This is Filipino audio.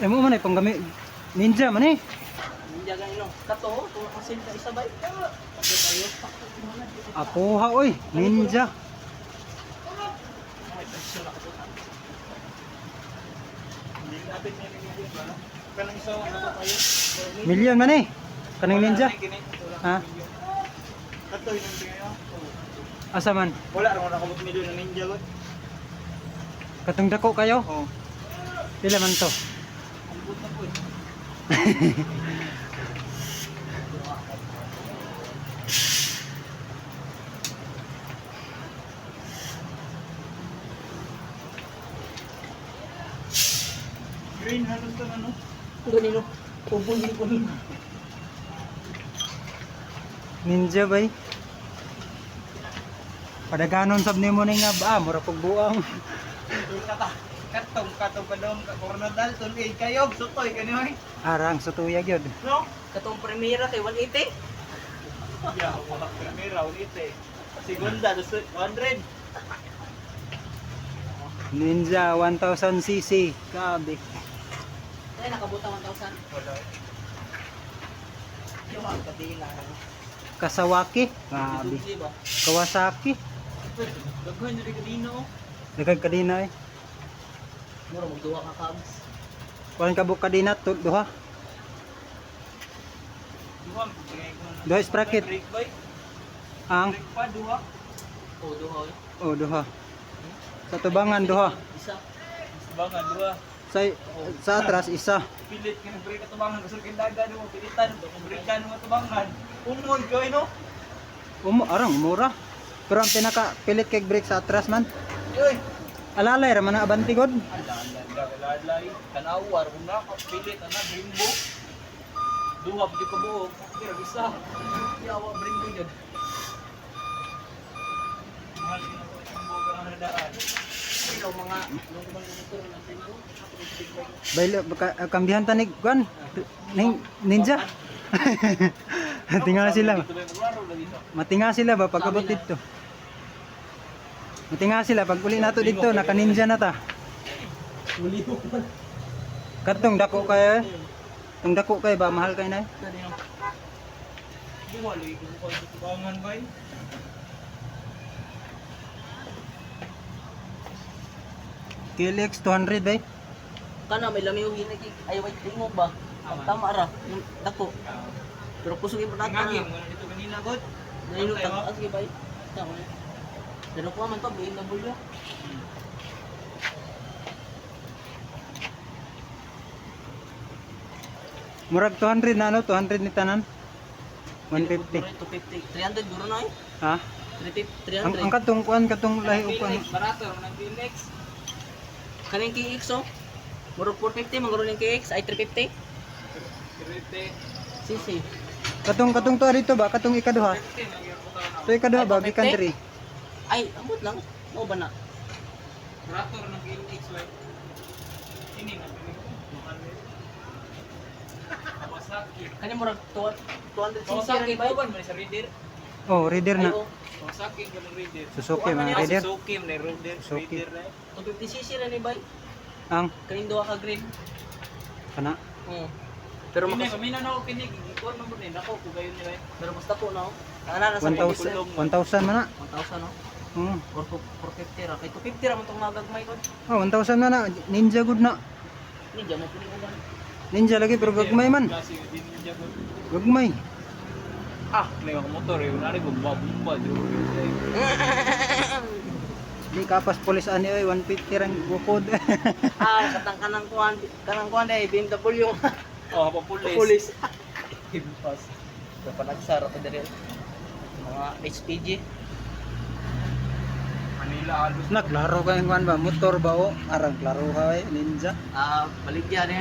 mo man ay panggamit ninja man eh. Ninja ganino. Kato, tulak ka sila isabay. Kasi tayo. Apuha oy, ninja. Ay, pensyon ako po. Hindi natin nililibig ba? Kanang isa ano ba tayo? Milyon man eh. Kanang ninja. Ha? Kato yun ang tingin. Asa man? Wala rin ako milyon ng ninja god. Katong dako kayo? Oh. Pila man to? Ang buta po eh. Green halos to ano? Ganino. Pupulin ko nila. Ninja bay. Padaganon sab nimo ning nga mura pag buang. Katong padong ka Coronadal tol kay kayo sutoy kani Arang sa tuyag yun. no? Katong primera kay 180. Ya, wala kamera ulit eh. Segunda 100. Ninja 1000cc. Grabe. Ay, nakabuta 1,000. Wala. Yung mga kabila. Kasawaki. Grabe. Susi ba? Kawasaki. Daghan jud ka dino. Dagag kadina eh. Mura magduwa ka kabs. Kuan ka buk kadina duha. Duha tingay ko. Duha sprocket. Brake bike. Ang Brake pa duha. Oh, duha. oh duha. Sa tubangan duha. Isa. Bangan duha. Sa atras isa. Pilit ka ng brake atubangan gusto kin daga mo pilitan do kung brake kan mo atubangan. Umon ko no. Arang mura. Pero ang pinaka pilit kay brake sa atras man. Yoy. Alalay ra man ang abanti god. Lalay, tanawar kung na pilit ana brimbo. Duha pud ko buo. Pero bisa. Yawa brimbo jud. Mahal ko ang buo ka na daan. Pero mga nung kumang motor na pinto. Bailo kambihan tanig kuan. Ninja. Tingala sila. Matinga sila ba pagabot dito? Matinga sila pag uli nato dito naka ninja na ta. Uli ko man. Katong dako kay. Tong dako kay ba mahal kay nay? Duha lagi ko ko tubangan bay. KLX 200 bay. Kana may lami yung hinagi. Ay, wait, tingog ba? Tama ra. Yung dako. Pero kusog yung natin. Ngagim mo dito kanina god. Ngayon yung tag-as kay bay. Tama. Pero ko man to BMW. Murag 200 na ano, 200 ni tanan. 150. 250. 300 guro na eh. Ha? 300. Ang katong kuan katong lahi og kuan. Barato man ang Phoenix. Kaning KX oh. Murag 450 maguro ning KX ay 350. Kirete. Sisi. Katong to dito ba katong ikaduha. To ikaduha ba Ay, bikan 250? diri. Ay, ambot lang. Mo ba na? Barato ng Phoenix way. Ini na Kawasaki. Kani murag 200 cc Kawasaki ra bay. ba man sa reader? Oh, reader na. Kawasaki ba ng reader? Suzuki mga Ah, reader. Suzuki man ang reader. Suzuki. Reader na. 250 cc ra ni bay. Ang Kaning duha ka grade. kana. Pero Kini makas kami na ako kini gikuan man ni nako ko gayon ni bay. pero basta po na oh. Ana na sa 1,000 1,000 man na. 1,000 no. Hmm. 450 ra. Kay 250 ra man tong nagagmay ko. Oh, 1,000 man na. Ninja good na. Ni mo pili ulan. Ninja lagi pero gagmay man. Klase din niya ko. Gagmay. Ah, may ako motor eh. Unari ko bumba jud. Di kapas polis ani oy 150 rang bukod. Katang kanang kuan dai BMW. Oh, pa pulis. Pulis. Impas. Dapat nagsara pa diri. Mga HPG. Manila alus. Naklaro ka yung kuan ba motor ba o arang klaro ka ninja. Baligya na